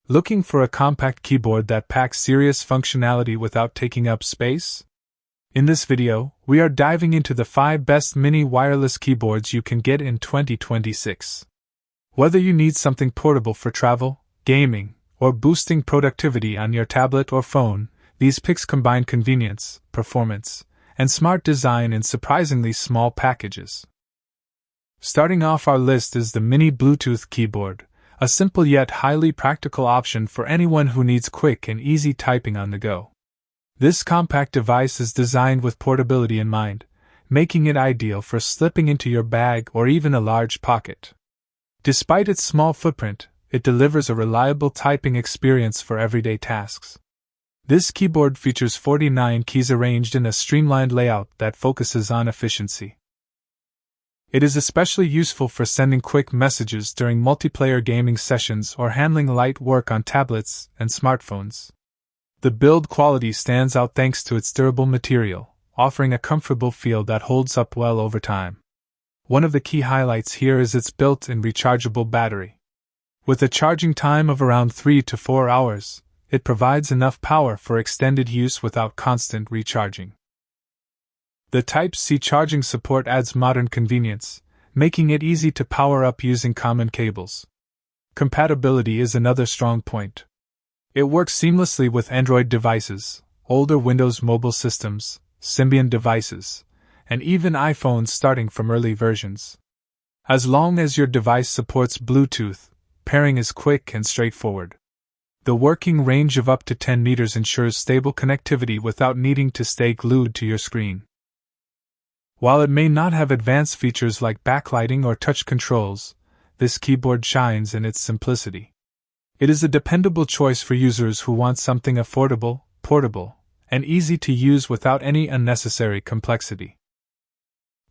Looking for a compact keyboard that packs serious functionality without taking up space? In this video, we are diving into the 5 best mini wireless keyboards you can get in 2026. Whether you need something portable for travel, gaming, or boosting productivity on your tablet or phone, these picks combine convenience, performance, and smart design in surprisingly small packages. Starting off our list is the mini Bluetooth keyboard, a simple yet highly practical option for anyone who needs quick and easy typing on the go. This compact device is designed with portability in mind, making it ideal for slipping into your bag or even a large pocket. Despite its small footprint, it delivers a reliable typing experience for everyday tasks. This keyboard features 49 keys arranged in a streamlined layout that focuses on efficiency. It is especially useful for sending quick messages during multiplayer gaming sessions or handling light work on tablets and smartphones. The build quality stands out thanks to its durable material, offering a comfortable feel that holds up well over time. One of the key highlights here is its built-in rechargeable battery. With a charging time of around 3 to 4 hours, it provides enough power for extended use without constant recharging. The Type-C charging support adds modern convenience, making it easy to power up using common cables. Compatibility is another strong point. It works seamlessly with Android devices, older Windows mobile systems, Symbian devices, and even iPhones starting from early versions. As long as your device supports Bluetooth, pairing is quick and straightforward. The working range of up to 10 meters ensures stable connectivity without needing to stay glued to your screen. While it may not have advanced features like backlighting or touch controls, this keyboard shines in its simplicity. It is a dependable choice for users who want something affordable, portable, and easy to use without any unnecessary complexity.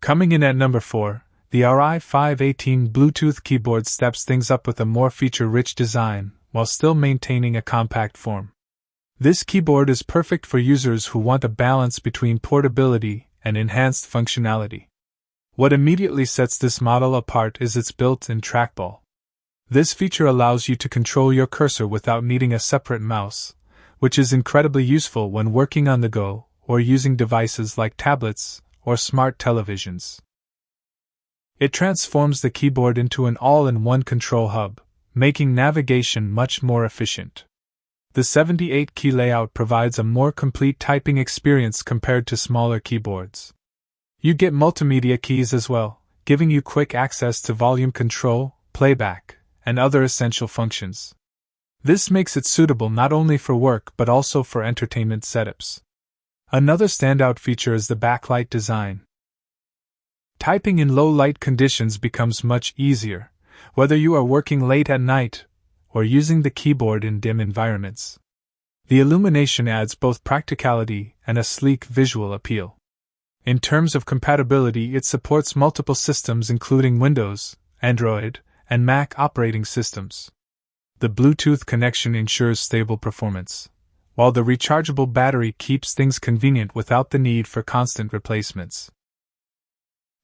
Coming in at number 4, the RI518 Bluetooth keyboard steps things up with a more feature-rich design, while still maintaining a compact form. This keyboard is perfect for users who want a balance between portability and enhanced functionality. What immediately sets this model apart is its built-in trackball. This feature allows you to control your cursor without needing a separate mouse, which is incredibly useful when working on the go or using devices like tablets or smart televisions. It transforms the keyboard into an all-in-one control hub, making navigation much more efficient. The 78-key layout provides a more complete typing experience compared to smaller keyboards. You get multimedia keys as well, giving you quick access to volume control, playback, and other essential functions. This makes it suitable not only for work but also for entertainment setups. Another standout feature is the backlight design. Typing in low light conditions becomes much easier, whether you are working late at night or using the keyboard in dim environments. The illumination adds both practicality and a sleek visual appeal. In terms of compatibility, it supports multiple systems including Windows, Android, and Mac operating systems. The Bluetooth connection ensures stable performance, while the rechargeable battery keeps things convenient without the need for constant replacements.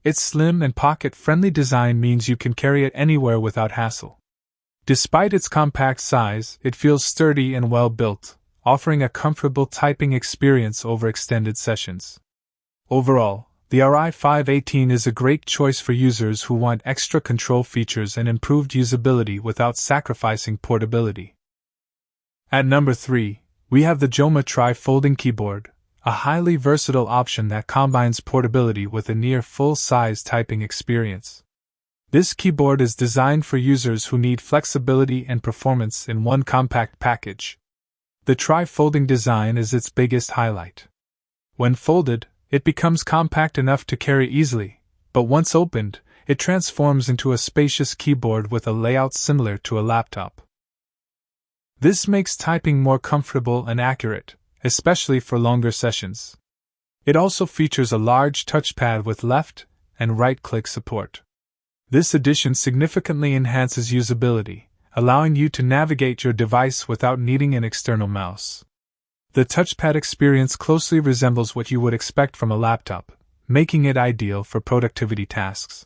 Its slim and pocket-friendly design means you can carry it anywhere without hassle. Despite its compact size, it feels sturdy and well-built, offering a comfortable typing experience over extended sessions. Overall, the RI518 is a great choice for users who want extra control features and improved usability without sacrificing portability. At number 3, we have the Jomaa Tri-Folding Keyboard, a highly versatile option that combines portability with a near full-size typing experience. This keyboard is designed for users who need flexibility and performance in one compact package. The tri-folding design is its biggest highlight. When folded, it becomes compact enough to carry easily, but once opened, it transforms into a spacious keyboard with a layout similar to a laptop. This makes typing more comfortable and accurate, especially for longer sessions. It also features a large touchpad with left and right-click support. This addition significantly enhances usability, allowing you to navigate your device without needing an external mouse. The touchpad experience closely resembles what you would expect from a laptop, making it ideal for productivity tasks.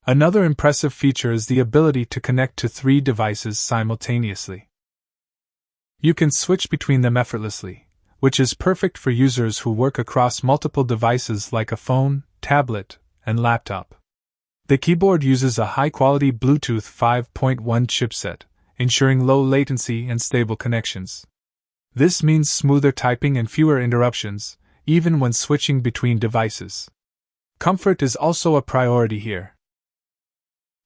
Another impressive feature is the ability to connect to 3 devices simultaneously. You can switch between them effortlessly, which is perfect for users who work across multiple devices like a phone, tablet, and laptop. The keyboard uses a high-quality Bluetooth 5.1 chipset, ensuring low latency and stable connections. This means smoother typing and fewer interruptions, even when switching between devices. Comfort is also a priority here.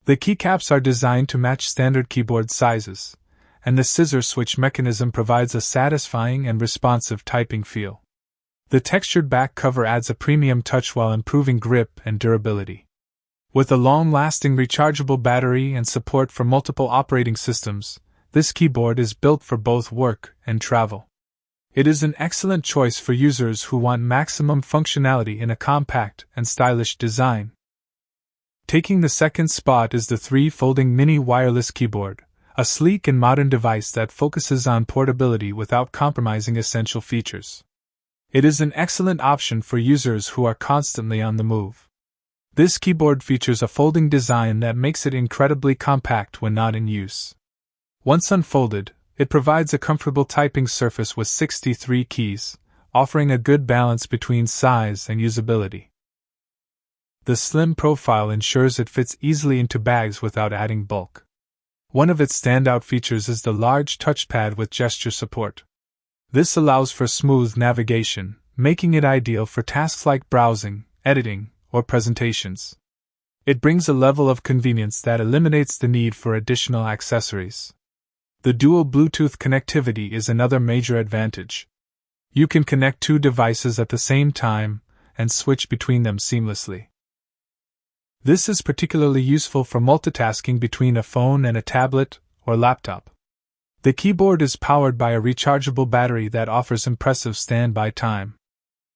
The keycaps are designed to match standard keyboard sizes, and the scissor switch mechanism provides a satisfying and responsive typing feel. The textured back cover adds a premium touch while improving grip and durability. With a long-lasting rechargeable battery and support for multiple operating systems, this keyboard is built for both work and travel. It is an excellent choice for users who want maximum functionality in a compact and stylish design. Taking the second spot is the 3-folding mini wireless keyboard, a sleek and modern device that focuses on portability without compromising essential features. It is an excellent option for users who are constantly on the move. This keyboard features a folding design that makes it incredibly compact when not in use. Once unfolded, it provides a comfortable typing surface with 63 keys, offering a good balance between size and usability. The slim profile ensures it fits easily into bags without adding bulk. One of its standout features is the large touchpad with gesture support. This allows for smooth navigation, making it ideal for tasks like browsing, editing, or presentations. It brings a level of convenience that eliminates the need for additional accessories. The dual Bluetooth connectivity is another major advantage. You can connect two devices at the same time and switch between them seamlessly. This is particularly useful for multitasking between a phone and a tablet or laptop. The keyboard is powered by a rechargeable battery that offers impressive standby time.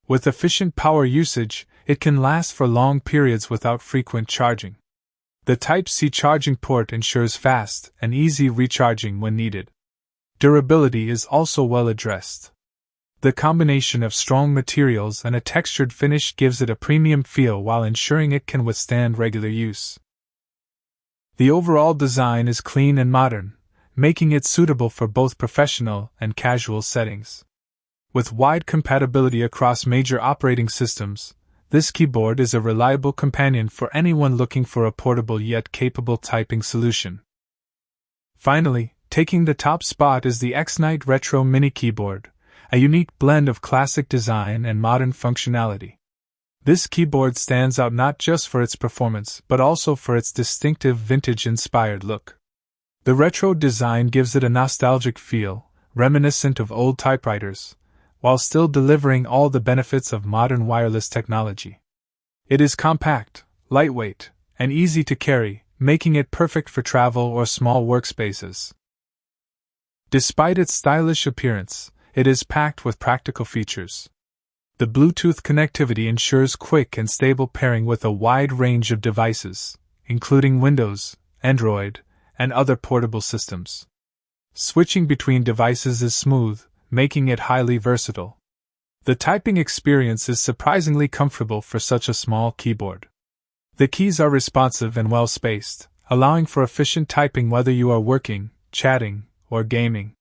With efficient power usage, it can last for long periods without frequent charging. The Type-C charging port ensures fast and easy recharging when needed. Durability is also well addressed. The combination of strong materials and a textured finish gives it a premium feel while ensuring it can withstand regular use. The overall design is clean and modern, making it suitable for both professional and casual settings. With wide compatibility across major operating systems, this keyboard is a reliable companion for anyone looking for a portable yet capable typing solution. Finally, taking the top spot is the Exknight Retro Mini Keyboard, a unique blend of classic design and modern functionality. This keyboard stands out not just for its performance but also for its distinctive vintage-inspired look. The retro design gives it a nostalgic feel, reminiscent of old typewriters, while still delivering all the benefits of modern wireless technology. It is compact, lightweight, and easy to carry, making it perfect for travel or small workspaces. Despite its stylish appearance, it is packed with practical features. The Bluetooth connectivity ensures quick and stable pairing with a wide range of devices, including Windows, Android, and other portable systems. Switching between devices is smooth, making it highly versatile. The typing experience is surprisingly comfortable for such a small keyboard. The keys are responsive and well-spaced, allowing for efficient typing whether you are working, chatting, or gaming.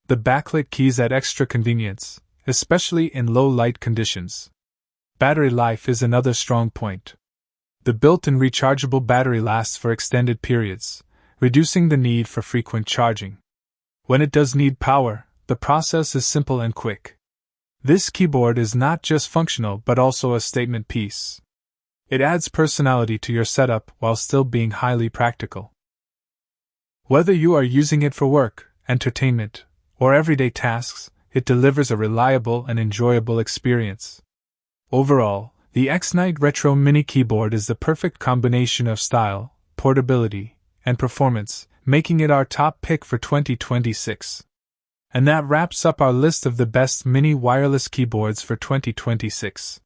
The backlit keys add extra convenience, especially in low-light conditions. Battery life is another strong point. The built-in rechargeable battery lasts for extended periods, reducing the need for frequent charging. When it does need power, the process is simple and quick. This keyboard is not just functional but also a statement piece. It adds personality to your setup while still being highly practical. Whether you are using it for work, entertainment, or everyday tasks, it delivers a reliable and enjoyable experience. Overall, the Exknight Retro Mini Keyboard is the perfect combination of style, portability, and performance, making it our top pick for 2026. And that wraps up our list of the best mini wireless keyboards for 2026.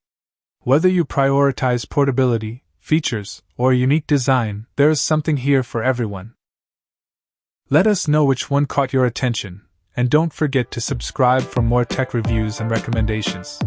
Whether you prioritize portability, features, or unique design, there is something here for everyone. Let us know which one caught your attention, and don't forget to subscribe for more tech reviews and recommendations.